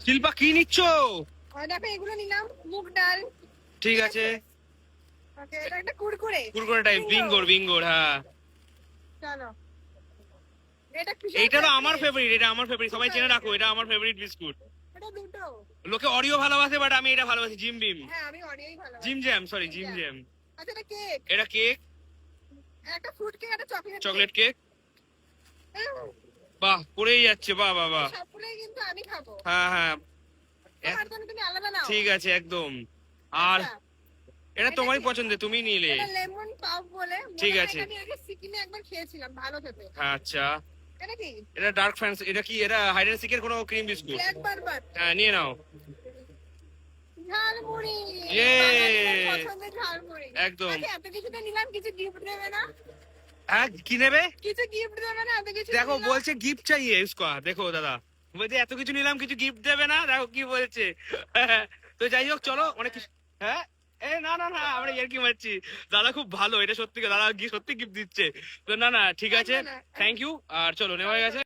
শিল্পা কি নিচ্ছ? দেখো এগুলো নিলাম, মুগ ডাল। ঠিক আছে। ওকে, এটা একটা কুরকুরে। কুরকুরে টাইপ, বিঙ্গোর বিঙ্গোর, হ্যাঁ। চলো, এটা কিসের এইটা তো আমার favorite? ফেভারিট, এটা আমার ফেভারিট, সবাই চেনে রাখো, এটা আমার ফেভারিট বিস্কুট। এটা দুটো। লোকে অরিও ভালোবাসে, বাট আমি এটা ভালোবাসি, জিম বিম। হ্যাঁ, আমি অরিওই ভালোবাসি। Gym jam, sorry, gym jam. আচ্ছা, এটা কেক। এটা কেক। একটা ফ্রুট কেক, একটা চকলেট চকলেট কেক। বাহ, পড়েই যাচ্ছে, বাহ বাহ বাহ। সবগুলোই কিন্তু আমি খাবো। হ্যাঁ হ্যাঁ। তোমার জন্য তুমি আলাদা নাও। ঠিক আছে, একদম। আর আচ্ছা, এটা এটা তোমারই কি? পছন্দের, তুমি নিলে। এটা লেমন পাফ বলে, ঠিক মনে হয় আছে। এটা আমি আগে সিকিমে একবার খেয়েছিলাম, ভালো খেতে। আচ্ছা। এটা কি? এটা ডার্ক ফ্যান্সি, এটা কি? এটা হাইড এন্ড সিকের কোনো ক্রিম বিস্কুট। ব্ল্যাক বারবার। হ্যাঁ, নিয়ে নাও। ঝালমুড়ি। ইয়ে। বাঙালিদের পছন্দের ঝালমুড়ি। একদম। আচ্ছা, এত কিছুতে নিলাম, কিছু গিফট দেবে না? হ্যাঁ, কি নেবে? কিছু গিফট দেবে না? এত কিছু দেখো, নিলাম। বলছে গিফট চাইয়ে ইসকা, দেখো দাদা, বলছে এত কিছু নিলাম, কিছু গিফট দেবে না, দেখো কি বলছে। তো যাই হোক, চলো, অনেক কিছু। হ্যাঁ। এ না না না, আমরা ইয়ার্কি মারছি। দাদা খুব ভালো, এটা সত্যি, দাদা সত্যি গিফট দিচ্ছে। তো না না, ঠিক আছে, না, না। Thank you. আর চলো, নেওয়া হয়ে গেছে।